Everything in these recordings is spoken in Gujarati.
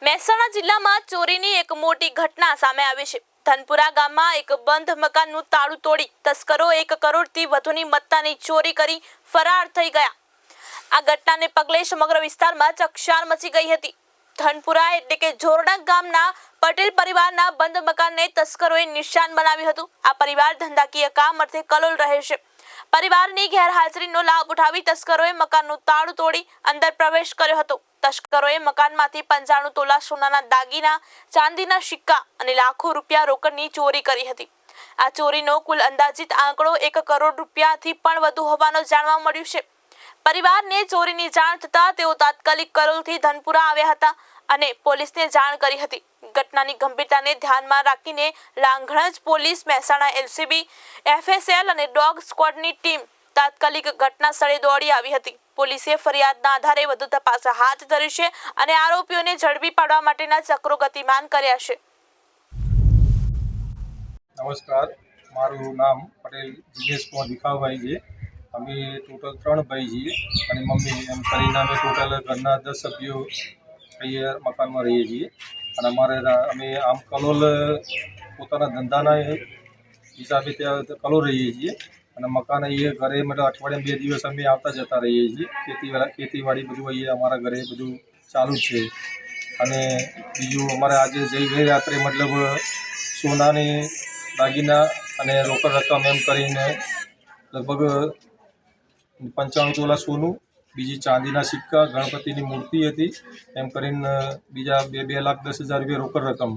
મહેસાણા જિલ્લામાં ચોરીની એક મોટી ઘટના સામે આવી છે। ધનપુરા ગામમાં એક બંધ મકાનનું તાળું તોડી તસ્કરો 1 કરોડથી વધુની મત્તાની ચોરી કરી ફરાર થઈ ગયા। આ ઘટનાને પગલે સમગ્ર વિસ્તારમાં ચકચાર મચી ગઈ હતી। ધનપુરા એટલે કે જોરડા ગામના પટેલ પરિવારના બંધ મકાનને તસ્કરોએ નિશાન બનાવ્યું હતું। આ પરિવાર ધંધાકીય કામ અર્થે કલોલ રહે છે। પરિવારની ગેરહાજરીનો લાભ ઉઠાવી તસ્કરોએ મકાનનું તાળું તોડી અંદર પ્રવેશ કર્યો હતો। તસ્કરોએ મકાનમાંથી 95 તોલા સોનાના દાગીના, ચાંદીના સિક્કા અને લાખો રૂપિયા રોકડની ચોરી કરી હતી। આ ચોરીનો કુલ અંદાજિત આંકડો 1 કરોડ રૂપિયાથી પણ વધુ હોવાનું જાણવા મળ્યું છે। પરિવારને ચોરીની જાણ થતાં તેઓ તાત્કાલિક કરોલથી ધનપુરા આવ્યા હતા અને પોલીસને જાણ કરી હતી। ઘટનાની ગંભીરતાને ધ્યાનમાં રાખીને Langhnaj police, Mehsana LCB, FSL અને ડોગ સ્ક્વોડની ટીમ તાત્કાલિક ઘટના સ્થળે દોડી આવી હતી। પોલીસે ફરિયાદના આધારે વધુ તપાસ હાથ ધરી છે અને આરોપીઓને ઝડપી પાડવા માટેના ચક્રો ગતિમાન કર્યા છે। નમસ્કાર, મારું નામ પટેલ જીએસ કુમાર ભીખાભાઈ છે। અમે ટોટલ 3 ભાઈ છીએ અને મમ્મી, એમ કરીને અમે ટોટલ ઘરના 10 સભ્યો અહીંયા મકાનમાં રહીએ છીએ। અને અમે આમ કલોલ પોતાના ધંધાના હિસાબે ત્યાં કલોલ રહીએ છીએ અને મકાન અહીંયા ઘરે મતલબ અઠવાડિયામાં 2 દિવસ અમે આવતા જતા રહીએ છીએ। ખેતીવાડી બધું અહીંયા અમારા ઘરે બધું ચાલુ જ છે। અને બીજું અમારે આજે ગઈ રાત્રે મતલબ સોનાની દાગીના અને રોકડ રકમ એમ કરીને લગભગ 95 તોલા સોનું, બીજી ચાંદીના સિક્કા, ગણપતિની મૂર્તિ હતી એમ કરીને બીજા 2,10,000 રૂપિયા રોકડ રકમ,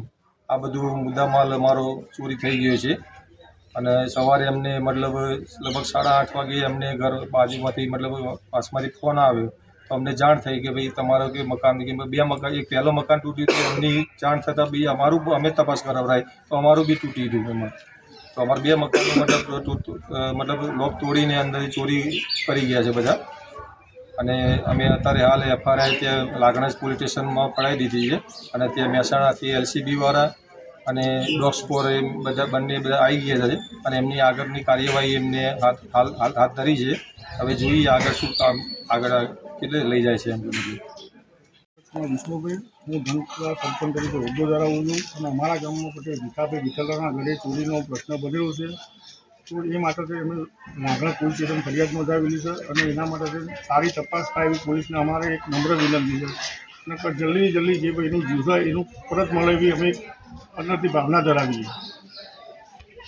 આ બધું મુદ્દામાલ અમારો ચોરી થઈ ગયો છે। અને સવારે અમને મતલબ લગભગ 8:30 વાગે અમને ઘર બાજુમાંથી મતલબ પાસમાંથી ફોન આવ્યો તો અમને જાણ થઈ કે ભાઈ તમારો કે મકાન, કે 2 મકાન, એક પહેલું મકાન તૂટ્યું તો એમની જાણ થતાં બી અમારું અમે તપાસ કરાવરાય તો અમારું બી તૂટી ગયું એમાં। તો અમારા 2 મકાનો મતલબ લોક તોડીને અંદર ચોરી કરી ગયા છે બધા। અને અમે અત્યારે હાલ એફઆઈઆર ત્યાં લાગણજ પોલીસ સ્ટેશનમાં પડાવી દીધી છે અને ત્યાં મહેસાણાથી એલસીબીવાળા અને ડોગ સ્કોર એ બંને આવી ગયા છે અને એમની આગળની કાર્યવાહી એમને હાથ ધરી છે। હવે જોઈએ આગળ શું કામ આગળ કેટલે લઈ જાય છે એમ બધું। વિષ્ણુભાઈ, હું ધનપુરા સરપંચ તરીકે હોદ્દો ધરાવું છું અને અમારા ગામમાં પટેલ ભીખાભાઈ વિઠ્ઠલરાના ઘરે ચોરીનો પ્રશ્ન બનેલો છે। તો એ માટે અમે લાગણજ પોલીસ સ્ટેશન ફરિયાદ નોંધાવેલી છે અને એના માટે સારી તપાસ થાય એવી પોલીસને અમારે એક નમ્ર વિનંતી છે અને જલ્દી જે ભાઈ એનું જીવ એનું પરત મળે એવી અમે અંદરથી ભાવના ધરાવીએ છીએ।